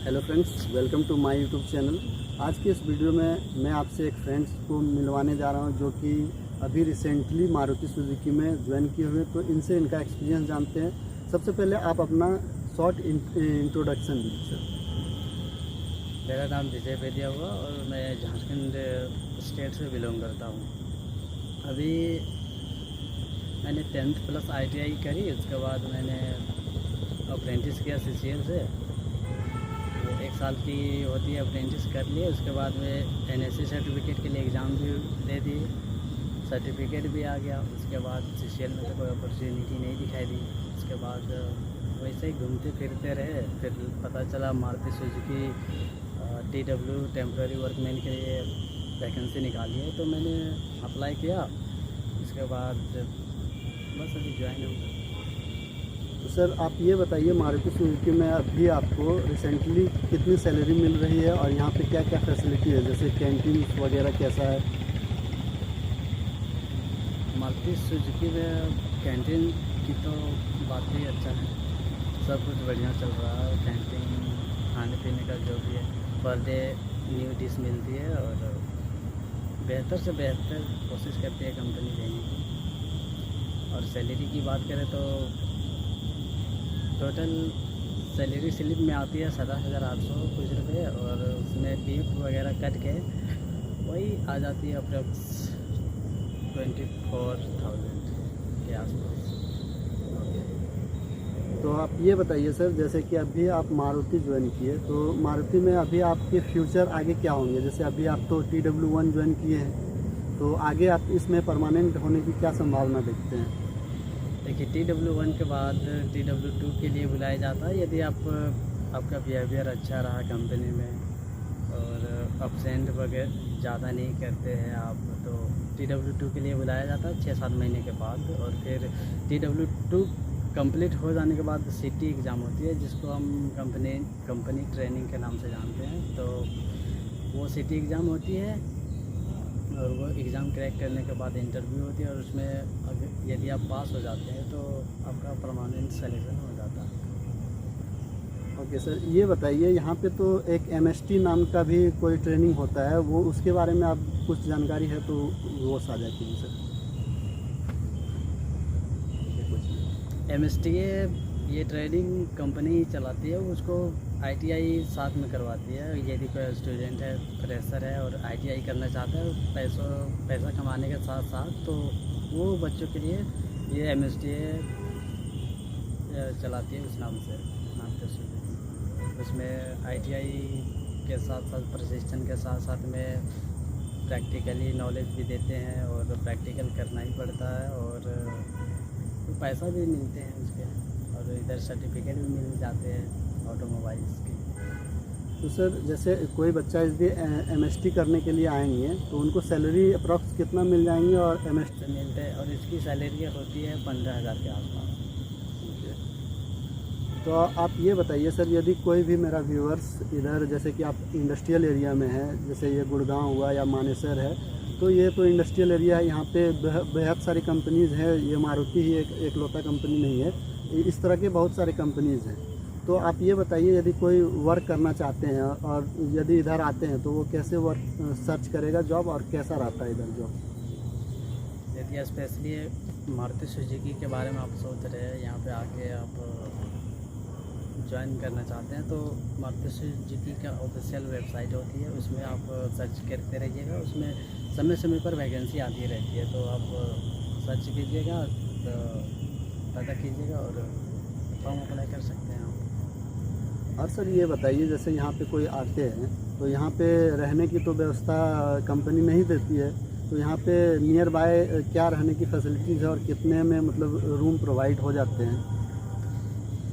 Hello friends, welcome to my YouTube channel. आज के इस वीडियो में मैं आपसे एक फ्रेंड्स को मिलवाने जा रहा हूं जो कि अभी रिसेंटली मारुति सुजुकी में ज्वाइन किए हुए, तो इनसे इनका एक्सपीरियंस जानते हैं। सबसे पहले आप अपना शॉर्ट इंट्रोडक्शन दीजिए सर। मेरा नाम विजय बेदिया हुआ और मैं झारखंड स्टेट से बिलोंग करता हूँ। अभी मैंने 10th प्लस ITI करी, उसके बाद मैंने अप्रेंटिस किया CCL से। वो 1 साल की होती है, अप्रेंटिस कर लिए। उसके बाद में NSC सर्टिफिकेट के लिए एग्ज़ाम भी दे दिए, सर्टिफिकेट भी आ गया। उसके बाद CCL में तो कोई अपॉर्चुनिटी नहीं दिखाई दी। उसके बाद वैसे ही घूमते फिरते रहे, फिर पता चला Maruti Suzuki TW temporary workman के लिए वैकेंसी निकाली है, तो मैंने अप्लाई किया। उसके बाद बस अभी ज्वाइन हूँ। तो सर आप ये बताइए, मारुति सुजुकी में अभी आपको रिसेंटली कितनी सैलरी मिल रही है और यहाँ पे क्या क्या फैसिलिटी है, जैसे कैंटीन वगैरह कैसा है? मारुति सुजुकी में कैंटीन की तो बात ही अच्छा है, सब कुछ बढ़िया चल रहा है। कैंटीन खाने पीने का जो भी है, पर डे न्यू डिश मिलती है और बेहतर से बेहतर कोशिश करती है कंपनी देने की। और सैलरी की बात करें तो टोटल सैलरी स्लिप में आती है 17,800 कुछ रुपये, और उसमें PF वगैरह कट के वही आ जाती है अप्रॉक्स 24,000 के आसपास। तो आप ये बताइए सर, जैसे कि अभी आप मारुति ज्वाइन किए, तो मारुति में अभी आपके फ्यूचर आगे क्या होंगे? जैसे अभी आप तो TW1 ज्वाइन किए हैं, तो आगे आप इसमें परमानेंट होने की क्या संभावना देखते हैं? देखिए, TW1 के बाद TW2 के लिए बुलाया जाता है यदि आपका बिहेवियर अच्छा रहा कंपनी में और अपसेंट वगैरह ज़्यादा नहीं करते हैं आप, तो TW2 के लिए बुलाया जाता है 6-7 महीने के बाद। और फिर TW2 कंप्लीट हो जाने के बाद CT एग्ज़ाम होती है, जिसको हम कंपनी ट्रेनिंग के नाम से जानते हैं। तो वो CT एग्ज़ाम होती है और वो एग्ज़ाम क्रैक करने के बाद इंटरव्यू होती है, और उसमें अगर यदि आप पास हो जाते हैं तो आपका परमानेंट सेलेक्शन हो जाता है। ओके सर, ये बताइए, यहाँ पे तो एक MST नाम का भी कोई ट्रेनिंग होता है, वो उसके बारे में आप कुछ जानकारी है तो वो साझा कीजिए सर। MST ये ट्रेनिंग कंपनी चलाती है, उसको ITI साथ में करवाती है। यदि कोई स्टूडेंट है, फ्रेशर है और ITI करना चाहता है पैसा कमाने के साथ साथ, तो वो बच्चों के लिए ये MST चलाती है उस नाम से। उसमें ITI के साथ साथ प्रशिक्षण के साथ साथ में प्रैक्टिकली नॉलेज भी देते हैं, और प्रैक्टिकल करना ही पड़ता है, और तो पैसा भी मिलते हैं उसके, और इधर सर्टिफिकेट भी मिल जाते हैं ऑटोमोबाइल्स के। तो सर जैसे कोई बच्चा यदि MST करने के लिए आएंगे तो उनको सैलरी अप्रॉक्स कितना मिल जाएंगे? और MST मिलते हैं, और इसकी सैलरी होती है 15,000 के आसपास। तो आप ये बताइए सर, यदि कोई भी मेरा व्यूअर्स इधर, जैसे कि आप इंडस्ट्रियल एरिया में है, जैसे ये गुड़गांव हुआ या मानेसर है, तो ये तो इंडस्ट्रियल एरिया है, यहाँ पे बेहद सारी कंपनीज़ हैं। ये मारुति ही एकलौता कंपनी नहीं है, इस तरह के बहुत सारे कंपनीज़ हैं। तो आप ये बताइए, यदि कोई वर्क करना चाहते हैं और यदि इधर आते हैं तो वो कैसे वर्क सर्च करेगा जॉब, और कैसा रहता है इधर जॉब? यदि स्पेशली मारुति सुजुकी के बारे में आप सोच रहे हैं, यहाँ पे आके आप ज्वाइन करना चाहते हैं, तो मारुति सुजुकी का ऑफिशियल वेबसाइट होती है, उसमें आप सर्च करते रहिएगा। उसमें समय समय पर वैकेंसी आती रहती है, तो आप सर्च कीजिएगा, तो पता कीजिएगा और फॉर्म अप्लाई कर सकते हैं आप। और सर ये बताइए, जैसे यहाँ पे कोई आते हैं तो यहाँ पे रहने की तो व्यवस्था कंपनी नहीं देती है, तो यहाँ पे नियर बाय क्या रहने की फैसिलिटीज़ है और कितने में मतलब रूम प्रोवाइड हो जाते हैं?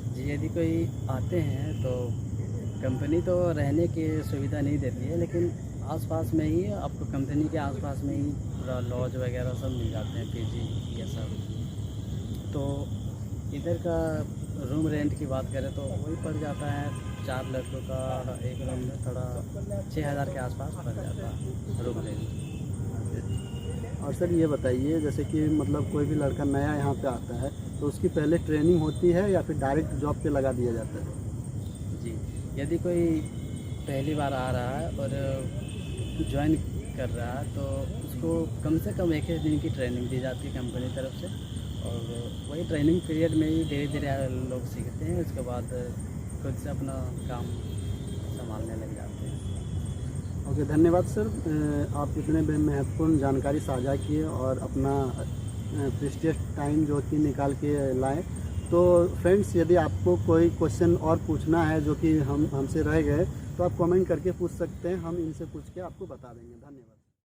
जी, यदि कोई आते हैं तो कंपनी तो रहने की सुविधा नहीं देती है, लेकिन आसपास में ही आपको कंपनी के आसपास में ही पूरा लॉज वगैरह सब मिल जाते हैं, PG ये सब। तो इधर का रूम रेंट की बात करें तो वही पड़ जाता है 4 लड़कों का एक रूम में थोड़ा 6,000 के आसपास पड़ जाता है रूम रेंट। और सर ये बताइए, जैसे कि मतलब कोई भी लड़का नया यहाँ पे आता है तो उसकी पहले ट्रेनिंग होती है या फिर डायरेक्ट जॉब पे लगा दिया जाता है? जी, यदि कोई पहली बार आ रहा है और ज्वाइन कर रहा है तो उसको कम से कम 21 दिन की ट्रेनिंग दी जाती है कंपनी की तरफ से, और वही ट्रेनिंग पीरियड में ही धीरे धीरे लोग सीखते हैं, उसके बाद खुद से अपना काम संभालने लग जाते हैं। ओके, धन्यवाद सर, आप इतने महत्वपूर्ण जानकारी साझा किए और अपना प्रीशियस टाइम जो कि निकाल के लाए। तो फ्रेंड्स, यदि आपको कोई क्वेश्चन और पूछना है जो कि हमसे रह गए तो आप कमेंट करके पूछ सकते हैं, हम इनसे पूछ के आपको बता देंगे। धन्यवाद।